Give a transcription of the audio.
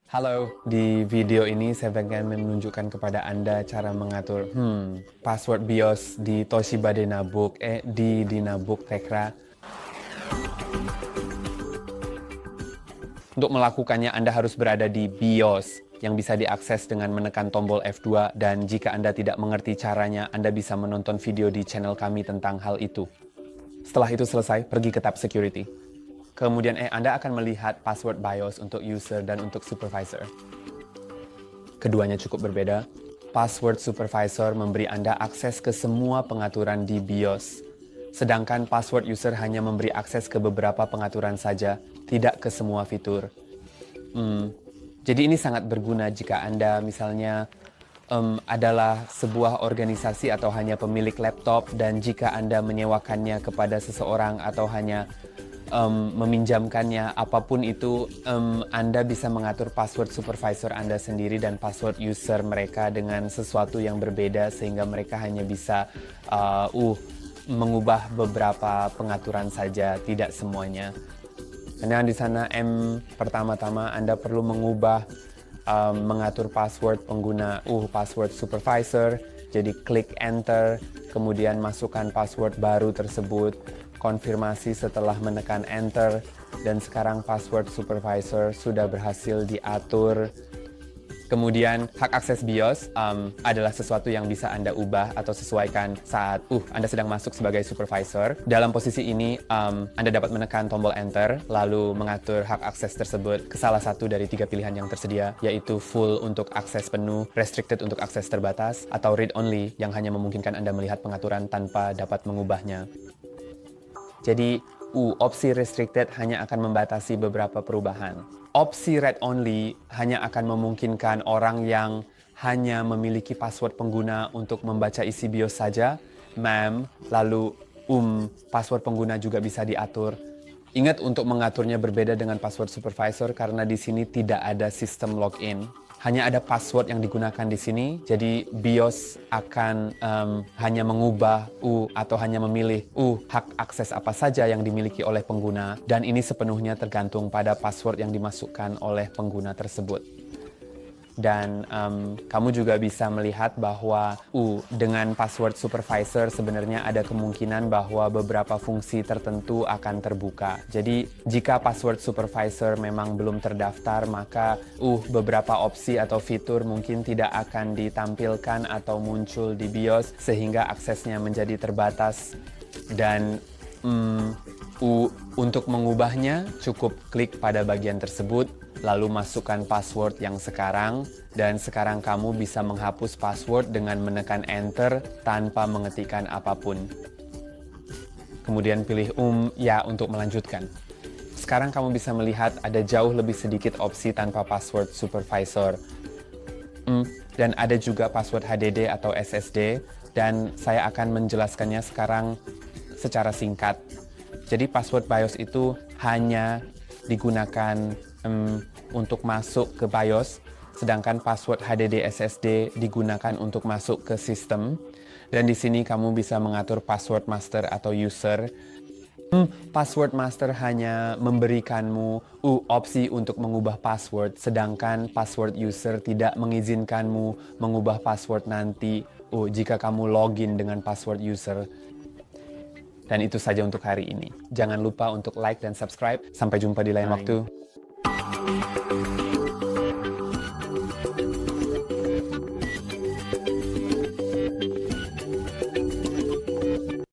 Halo, di video ini saya akan menunjukkan kepada Anda cara mengatur password BIOS di Toshiba Dynabook, di Dynabook Tecra. Untuk melakukannya, Anda harus berada di BIOS yang bisa diakses dengan menekan tombol F2, dan jika Anda tidak mengerti caranya, Anda bisa menonton video di channel kami tentang hal itu. Setelah itu selesai, pergi ke tab Security. Kemudian Anda akan melihat password BIOS untuk user dan untuk supervisor. Keduanya cukup berbeda. Password supervisor memberi Anda akses ke semua pengaturan di BIOS. Sedangkan password user hanya memberi akses ke beberapa pengaturan saja, tidak ke semua fitur. Jadi ini sangat berguna jika Anda misalnya adalah sebuah organisasi atau hanya pemilik laptop, dan jika Anda menyewakannya kepada seseorang atau hanya meminjamkannya, apapun itu, Anda bisa mengatur password supervisor Anda sendiri dan password user mereka dengan sesuatu yang berbeda, sehingga mereka hanya bisa mengubah beberapa pengaturan saja, tidak semuanya. Karena di sana pertama-tama Anda perlu mengubah mengatur password pengguna password supervisor. Jadi klik enter, kemudian masukkan password baru tersebut, konfirmasi setelah menekan enter, dan sekarang password supervisor sudah berhasil diatur. Kemudian hak akses BIOS adalah sesuatu yang bisa Anda ubah atau sesuaikan saat Anda sedang masuk sebagai supervisor. Dalam posisi ini, Anda dapat menekan tombol enter, lalu mengatur hak akses tersebut ke salah satu dari 3 pilihan yang tersedia, yaitu full untuk akses penuh, restricted untuk akses terbatas, atau read only yang hanya memungkinkan Anda melihat pengaturan tanpa dapat mengubahnya. Jadi, opsi restricted hanya akan membatasi beberapa perubahan. Opsi read only hanya akan memungkinkan orang yang hanya memiliki password pengguna untuk membaca isi BIOS saja, lalu password pengguna juga bisa diatur. Ingat untuk mengaturnya berbeda dengan password supervisor karena di sini tidak ada sistem login. Hanya ada password yang digunakan di sini, jadi BIOS akan hanya mengubah atau hanya memilih hak akses apa saja yang dimiliki oleh pengguna, dan ini sepenuhnya tergantung pada password yang dimasukkan oleh pengguna tersebut. Dan kamu juga bisa melihat bahwa dengan password supervisor sebenarnya ada kemungkinan bahwa beberapa fungsi tertentu akan terbuka. Jadi jika password supervisor memang belum terdaftar, maka beberapa opsi atau fitur mungkin tidak akan ditampilkan atau muncul di BIOS, sehingga aksesnya menjadi terbatas. Dan untuk mengubahnya cukup klik pada bagian tersebut, lalu masukkan password yang sekarang, dan sekarang kamu bisa menghapus password dengan menekan enter tanpa mengetikkan apapun. Kemudian pilih ya untuk melanjutkan. Sekarang kamu bisa melihat ada jauh lebih sedikit opsi tanpa password supervisor. Dan ada juga password HDD atau SSD, dan saya akan menjelaskannya sekarang secara singkat. Jadi password BIOS itu hanya digunakan untuk masuk ke BIOS, sedangkan password HDD SSD digunakan untuk masuk ke sistem. Dan di sini kamu bisa mengatur password master atau user. Password master hanya memberikanmu opsi untuk mengubah password, sedangkan password user tidak mengizinkanmu mengubah password nanti jika kamu login dengan password user. Dan itu saja untuk hari ini. Jangan lupa untuk like dan subscribe. Sampai jumpa di lain waktu.